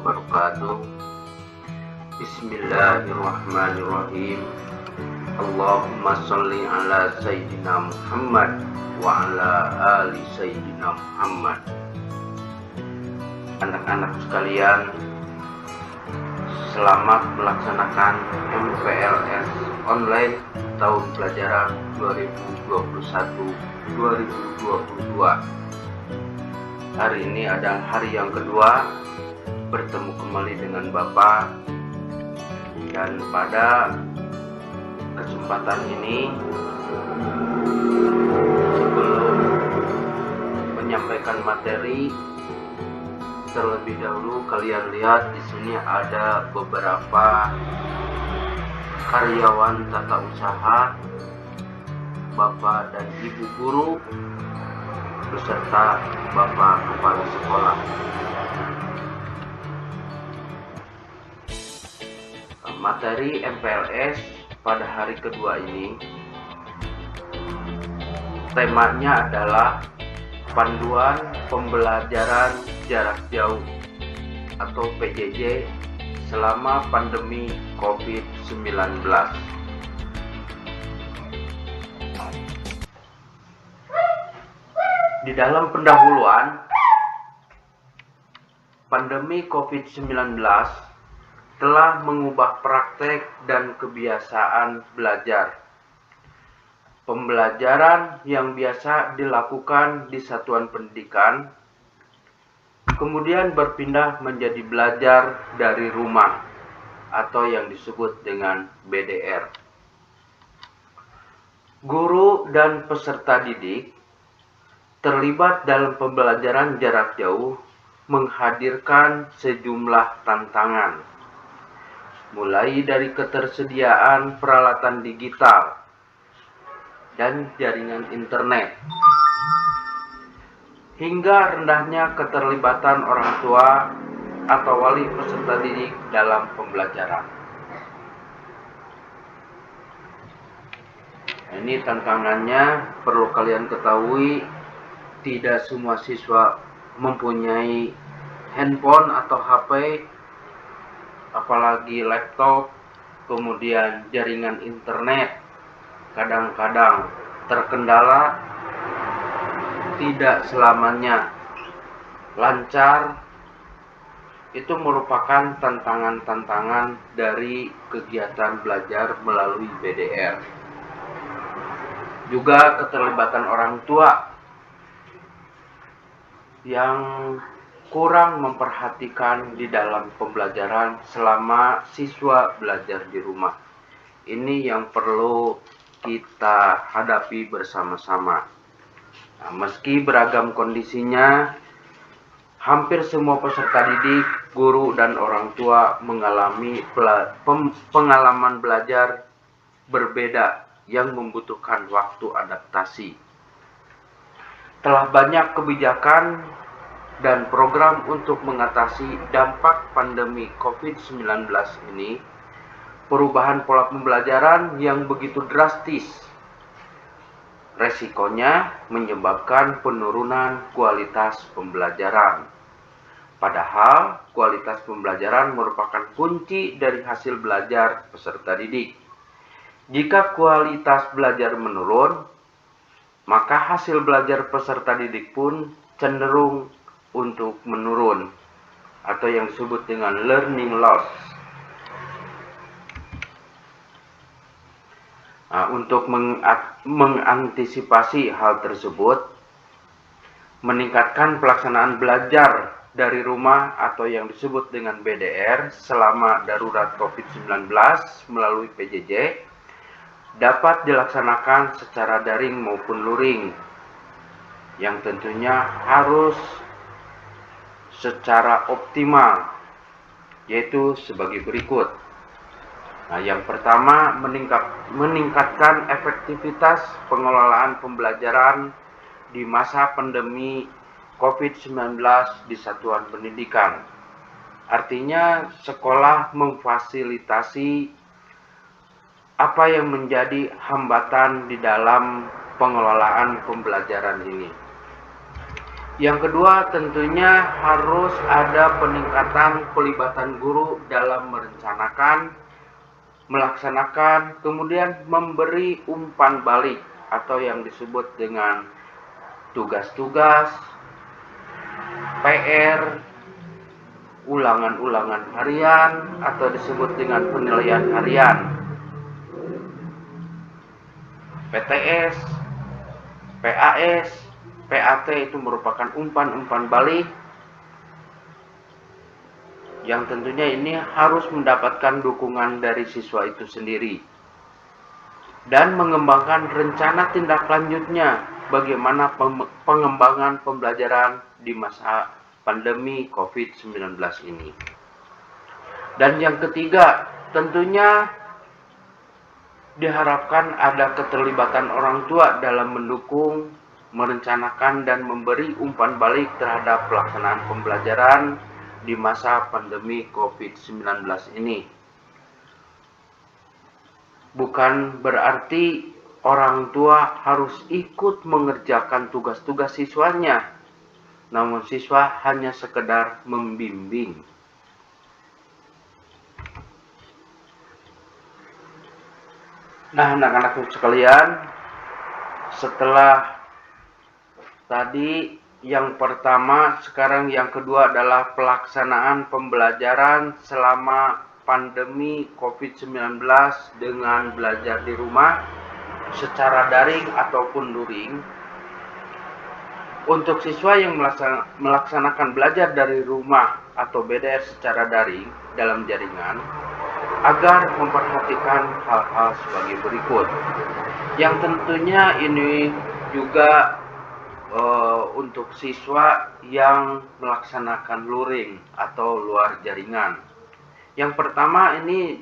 wabarakatuh. Bismillahirrahmanirrahim. Allahumma sholli ala Sayyidina Muhammad wa ala ali Sayyidina Muhammad. Anak-anak sekalian, selamat melaksanakan MPLS online tahun pelajaran 2021-2022. Hari ini adalah hari yang kedua bertemu kembali dengan Bapak, dan pada kesempatan ini sebelum menyampaikan materi, terlebih dahulu kalian lihat di sini ada beberapa karyawan tata usaha, Bapak dan Ibu guru beserta Bapak Kepala Sekolah. Materi MPLS pada hari kedua ini temanya adalah panduan pembelajaran jarak jauh atau PJJ selama pandemi COVID-19. Di dalam pendahuluan, pandemi COVID-19 telah mengubah praktek dan kebiasaan belajar. Pembelajaran yang biasa dilakukan di satuan pendidikan kemudian berpindah menjadi belajar dari rumah atau yang disebut dengan BDR. Guru dan peserta didik terlibat dalam pembelajaran jarak jauh menghadirkan sejumlah tantangan, mulai dari ketersediaan peralatan digital dan jaringan internet, hingga rendahnya keterlibatan orang tua atau wali peserta didik dalam pembelajaran. Ini tantangannya, perlu kalian ketahui, tidak semua siswa mempunyai handphone atau HP, apalagi laptop, kemudian jaringan internet kadang-kadang terkendala, tidak selamanya lancar. Itu merupakan tantangan-tantangan dari kegiatan belajar melalui BDR. Juga keterlibatan orang tua yang kurang memperhatikan di dalam pembelajaran selama siswa belajar di rumah. Ini yang perlu kita hadapi bersama-sama. Nah, meski beragam kondisinya, hampir semua peserta didik, guru, dan orang tua mengalami pengalaman belajar berbeda yang membutuhkan waktu adaptasi. Telah banyak kebijakan dan program untuk mengatasi dampak pandemi COVID-19 ini. Perubahan pola pembelajaran yang begitu drastis, resikonya menyebabkan penurunan kualitas pembelajaran. Padahal kualitas pembelajaran merupakan kunci dari hasil belajar peserta didik. Jika kualitas belajar menurun, maka hasil belajar peserta didik pun cenderung untuk menurun atau yang disebut dengan learning loss. Nah, untuk mengantisipasi hal tersebut, meningkatkan pelaksanaan belajar dari rumah atau yang disebut dengan BDR selama darurat COVID-19 melalui PJJ dapat dilaksanakan secara daring maupun luring, yang tentunya harus secara optimal, yaitu sebagai berikut. Nah, yang pertama, meningkatkan efektivitas pengelolaan pembelajaran di masa pandemi COVID-19 di satuan pendidikan. Artinya, sekolah memfasilitasi apa yang menjadi hambatan di dalam pengelolaan pembelajaran ini. Yang kedua, tentunya harus ada peningkatan pelibatan guru dalam merencanakan, melaksanakan, kemudian memberi umpan balik atau yang disebut dengan tugas-tugas, PR, ulangan-ulangan harian atau disebut dengan penilaian harian, PTS, PAS, PAT itu merupakan umpan-umpan balik yang tentunya ini harus mendapatkan dukungan dari siswa itu sendiri dan mengembangkan rencana tindak lanjutnya bagaimana pengembangan pembelajaran di masa pandemi COVID-19 ini. Dan yang ketiga, tentunya diharapkan ada keterlibatan orang tua dalam mendukung, merencanakan, dan memberi umpan balik terhadap pelaksanaan pembelajaran di masa pandemi COVID-19 ini. Bukan berarti orang tua harus ikut mengerjakan tugas-tugas siswanya, namun siswa hanya sekedar membimbing. Nah, anak-anak sekalian, setelah tadi yang pertama, sekarang yang kedua adalah pelaksanaan pembelajaran selama pandemi COVID-19 dengan belajar di rumah secara daring ataupun luring. Untuk siswa yang melaksanakan belajar dari rumah atau BDR secara daring dalam jaringan, agar memperhatikan hal-hal sebagai berikut. Yang tentunya ini juga untuk siswa yang melaksanakan luring atau luar jaringan. Yang pertama, ini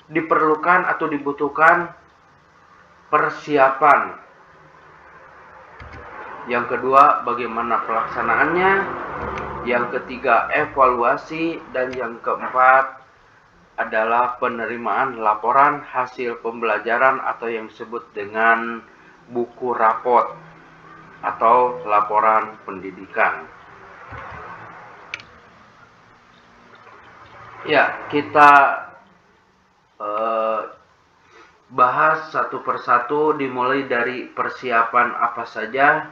diperlukan atau dibutuhkan persiapan. Yang kedua, bagaimana pelaksanaannya. Yang ketiga, evaluasi. Dan yang keempat adalah penerimaan laporan hasil pembelajaran atau yang disebut dengan buku rapot atau laporan pendidikan. Ya, kita bahas satu persatu, dimulai dari persiapan apa saja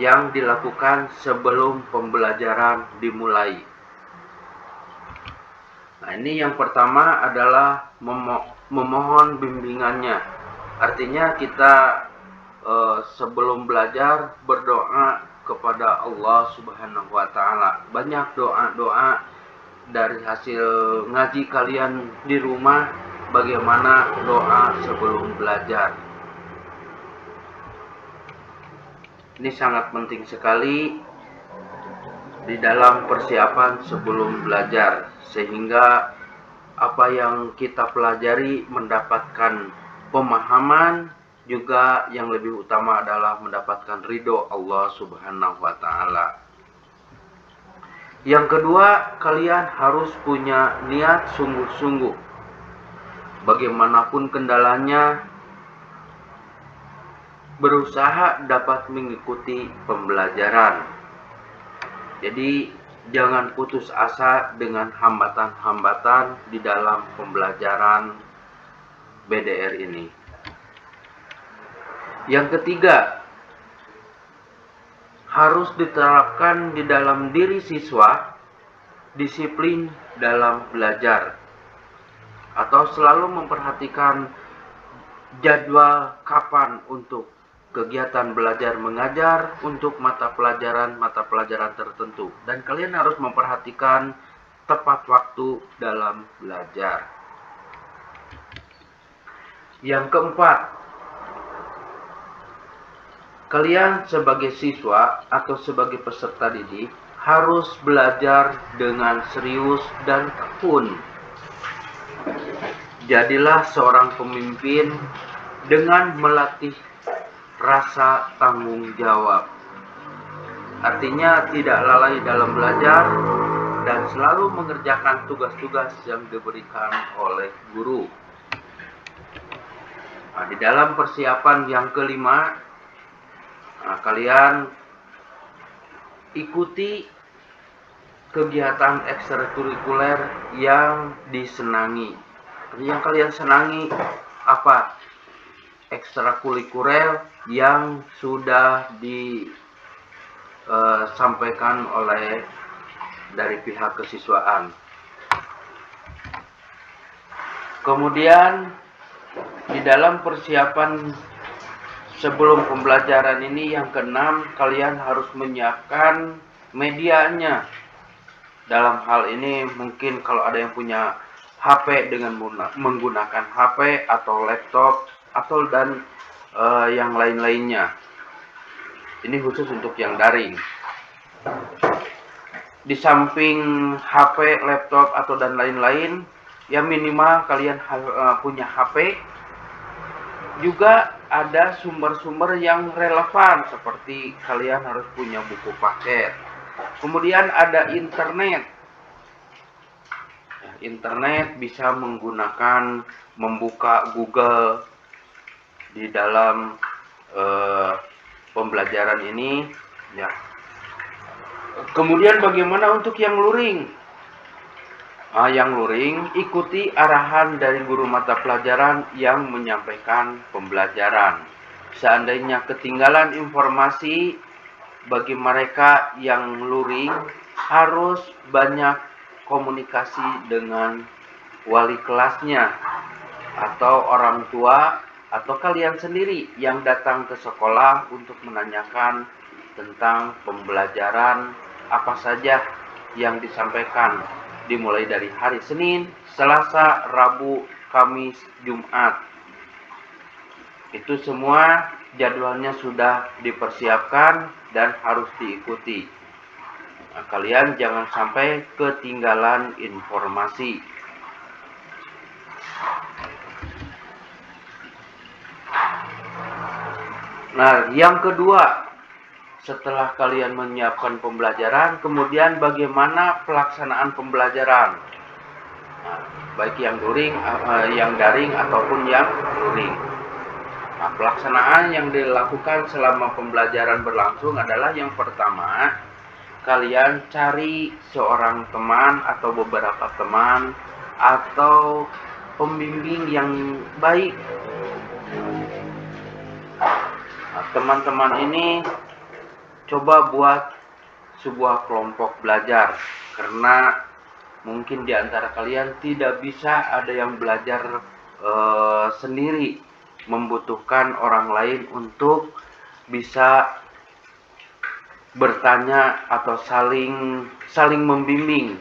yang dilakukan sebelum pembelajaran dimulai. Nah, ini yang pertama adalah memohon bimbingannya. Artinya kita sebelum belajar berdoa kepada Allah Subhanahu wa Ta'ala. Banyak doa-doa dari hasil ngaji kalian di rumah, bagaimana doa sebelum belajar. Ini sangat penting sekali di dalam persiapan sebelum belajar, sehingga apa yang kita pelajari mendapatkan pemahaman, juga yang lebih utama adalah mendapatkan ridho Allah Subhanahu wa Ta'ala. Yang kedua, kalian harus punya niat sungguh-sungguh. Bagaimanapun kendalanya, berusaha dapat mengikuti pembelajaran. Jadi jangan putus asa dengan hambatan-hambatan di dalam pembelajaran BDR ini. Yang ketiga, harus diterapkan di dalam diri siswa disiplin dalam belajar, atau selalu memperhatikan jadwal kapan untuk kegiatan belajar mengajar untuk mata pelajaran tertentu, dan kalian harus memperhatikan tepat waktu dalam belajar. Yang keempat, kalian sebagai siswa atau sebagai peserta didik harus belajar dengan serius dan tekun. Jadilah seorang pemimpin dengan melatih rasa tanggung jawab. Artinya tidak lalai dalam belajar dan selalu mengerjakan tugas-tugas yang diberikan oleh guru. Nah, di dalam persiapan yang kelima, kalian ikuti kegiatan ekstrakurikuler yang disenangi. Yang kalian senangi apa? Ekstrakurikuler yang sudah disampaikan oleh dari pihak kesiswaan. Kemudian di dalam persiapan sebelum pembelajaran ini yang keenam, kalian harus menyiapkan medianya. Dalam hal ini mungkin kalau ada yang punya HP dengan menggunakan HP atau laptop atau dan yang lain-lainnya. Ini khusus untuk yang daring. Di samping HP, laptop atau dan lain-lain, ya minimal kalian punya HP. Juga ada sumber-sumber yang relevan seperti kalian harus punya buku paket. Kemudian ada internet. Internet bisa menggunakan membuka Google di dalam pembelajaran ini, ya. Kemudian bagaimana untuk yang luring? Yang luring ikuti arahan dari guru mata pelajaran yang menyampaikan pembelajaran. Seandainya ketinggalan informasi, bagi mereka yang luring harus banyak komunikasi dengan wali kelasnya atau orang tua atau kalian sendiri yang datang ke sekolah untuk menanyakan tentang pembelajaran apa saja yang disampaikan dimulai dari hari Senin, Selasa, Rabu, Kamis, Jumat. Itu semua jadwalnya sudah dipersiapkan dan harus diikuti. Nah, kalian jangan sampai ketinggalan informasi. Nah, yang kedua, setelah kalian menyiapkan pembelajaran, kemudian bagaimana pelaksanaan pembelajaran? Nah, baik yang daring ataupun yang luring. Nah, pelaksanaan yang dilakukan selama pembelajaran berlangsung adalah yang pertama, kalian cari seorang teman atau beberapa teman atau pembimbing yang baik. Nah, teman-teman ini coba buat sebuah kelompok belajar, karena mungkin di antara kalian tidak bisa ada yang belajar sendiri, membutuhkan orang lain untuk bisa bertanya atau saling membimbing.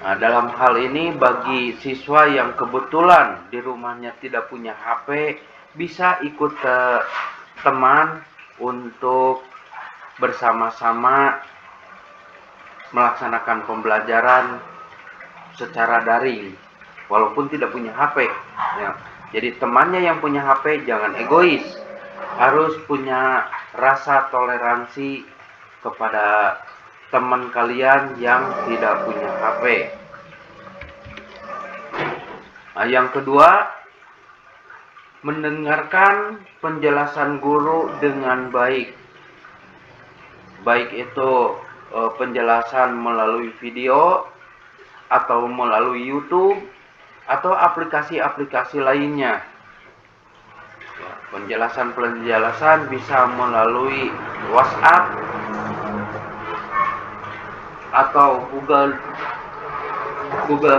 Nah, dalam hal ini bagi siswa yang kebetulan di rumahnya tidak punya HP, bisa ikut ke teman untuk bersama-sama melaksanakan pembelajaran secara daring walaupun tidak punya HP, ya. Jadi temannya yang punya HP jangan egois, harus punya rasa toleransi kepada teman kalian yang tidak punya HP. Nah, yang kedua, mendengarkan penjelasan guru dengan baik. Baik itu penjelasan melalui video atau melalui YouTube atau aplikasi-aplikasi lainnya. Penjelasan bisa melalui WhatsApp atau Google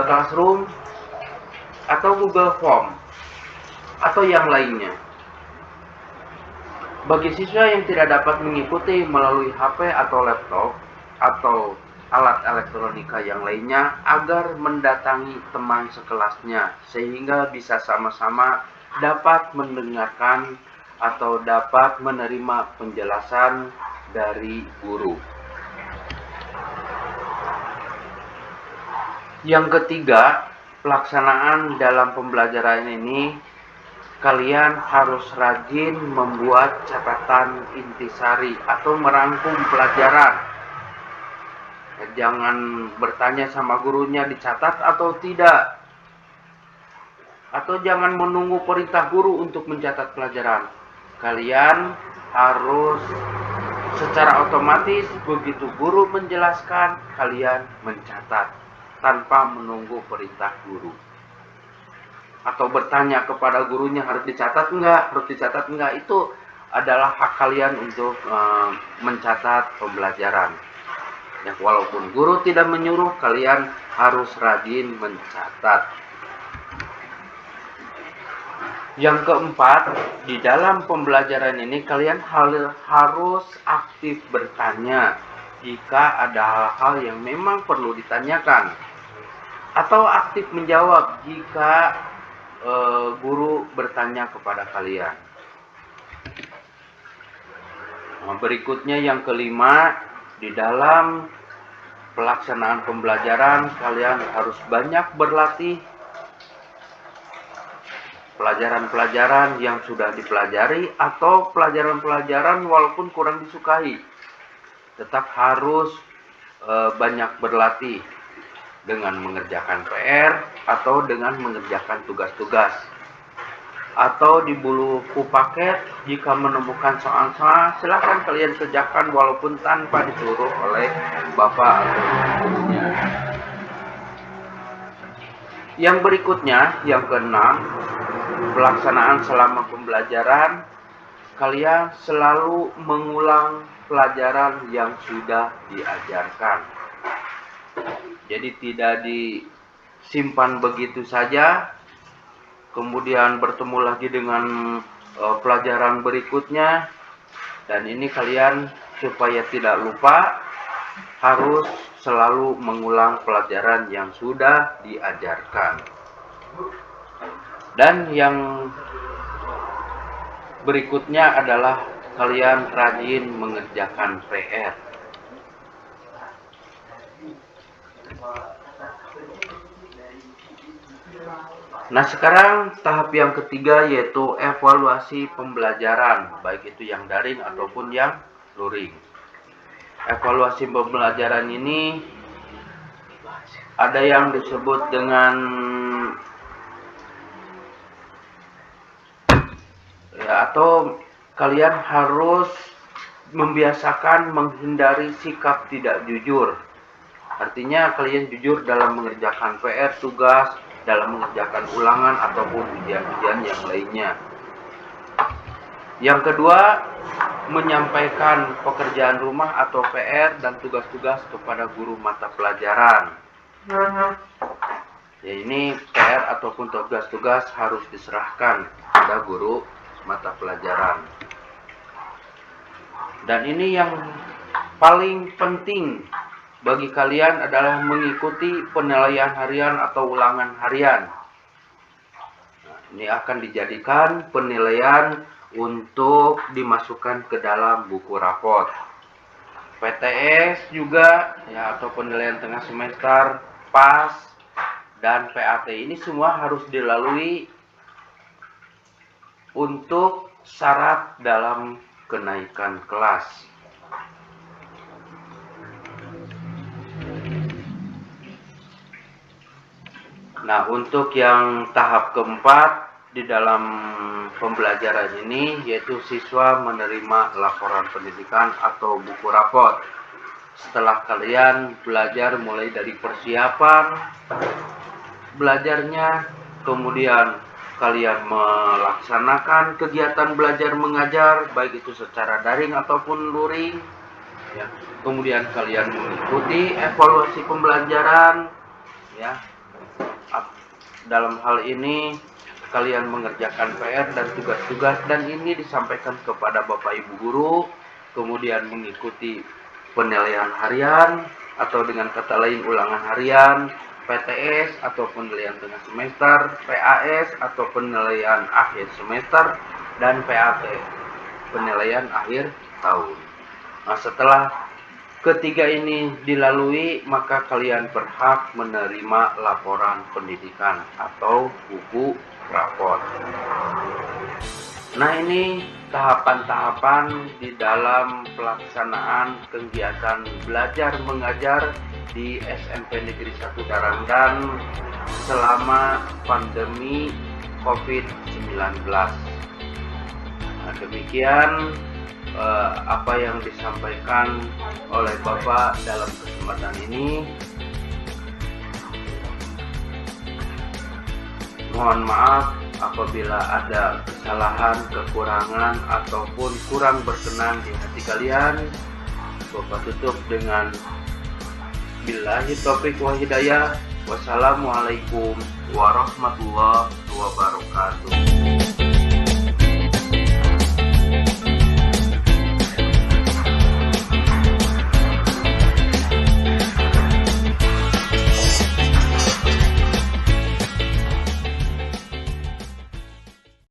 Classroom atau Google Form atau yang lainnya. Bagi siswa yang tidak dapat mengikuti melalui HP atau laptop atau alat elektronika yang lainnya, agar mendatangi teman sekelasnya sehingga bisa sama-sama dapat mendengarkan atau dapat menerima penjelasan dari guru. Yang ketiga, pelaksanaan dalam pembelajaran ini, kalian harus rajin membuat catatan intisari atau merangkum pelajaran. Jangan bertanya sama gurunya dicatat atau tidak. Atau jangan menunggu perintah guru untuk mencatat pelajaran. kalian harus secara otomatis begitu guru menjelaskan, kalian mencatat tanpa menunggu perintah guru. Atau bertanya kepada gurunya harus dicatat enggak, itu adalah hak kalian untuk mencatat pembelajaran. Ya, walaupun guru tidak menyuruh, kalian harus rajin mencatat. Yang keempat, di dalam pembelajaran ini kalian harus aktif bertanya jika ada hal-hal yang memang perlu ditanyakan, atau aktif menjawab jika guru bertanya kepada kalian. Nah, berikutnya yang kelima, di dalam pelaksanaan pembelajaran kalian harus banyak berlatih pelajaran-pelajaran yang sudah dipelajari atau pelajaran-pelajaran walaupun kurang disukai. Tetap harus banyak berlatih dengan mengerjakan PR atau dengan mengerjakan tugas-tugas. Atau di buku paket, jika menemukan soal-soal, silakan kalian kerjakan walaupun tanpa disuruh oleh Bapak atau gurunya. Yang berikutnya, yang keenam, pelaksanaan selama pembelajaran, kalian selalu mengulang pelajaran yang sudah diajarkan. Jadi tidak disimpan begitu saja, kemudian bertemu lagi dengan pelajaran berikutnya, dan ini kalian supaya tidak lupa harus selalu mengulang pelajaran yang sudah diajarkan. Dan yang berikutnya adalah kalian rajin mengerjakan PR. Nah, sekarang tahap yang ketiga yaitu evaluasi pembelajaran, baik itu yang daring ataupun yang luring. Evaluasi pembelajaran ini ada yang disebut dengan atau kalian harus membiasakan menghindari sikap tidak jujur. Artinya kalian jujur dalam mengerjakan PR, tugas, dalam mengerjakan ulangan ataupun ujian-ujian yang lainnya. Yang kedua, menyampaikan pekerjaan rumah atau PR dan tugas-tugas kepada guru mata pelajaran. Ya, ini PR ataupun tugas-tugas harus diserahkan pada guru mata pelajaran. Dan ini yang paling penting bagi kalian adalah mengikuti penilaian harian atau ulangan harian. Nah, ini akan dijadikan penilaian untuk dimasukkan ke dalam buku raport. PTS juga ya, atau penilaian tengah semester, PAS dan PAT ini semua harus dilalui untuk syarat dalam kenaikan kelas. Nah, untuk yang tahap keempat di dalam pembelajaran ini yaitu siswa menerima laporan pendidikan atau buku raport. Setelah kalian belajar mulai dari persiapan belajarnya, kemudian kalian melaksanakan kegiatan belajar mengajar baik itu secara daring ataupun luring, ya. Kemudian kalian mengikuti evaluasi pembelajaran, ya. Dalam hal ini kalian mengerjakan PR dan tugas-tugas, dan ini disampaikan kepada Bapak Ibu guru, kemudian mengikuti penilaian harian atau dengan kata lain ulangan harian, PTS atau penilaian tengah semester, PAS atau penilaian akhir semester, dan PAT penilaian akhir tahun. Nah, setelah ketiga ini dilalui, maka kalian berhak menerima laporan pendidikan atau buku raport. Nah, ini tahapan-tahapan di dalam pelaksanaan kegiatan belajar mengajar di SMP Negeri 1 Darangdan selama pandemi COVID-19. Nah, demikian apa yang disampaikan oleh Bapak dalam kesempatan ini. Mohon maaf apabila ada kesalahan, kekurangan, ataupun kurang berkenan di hati kalian. Bapak tutup dengan billahi taufiq wa hidayah. Wassalamualaikum warahmatullahi wabarakatuh.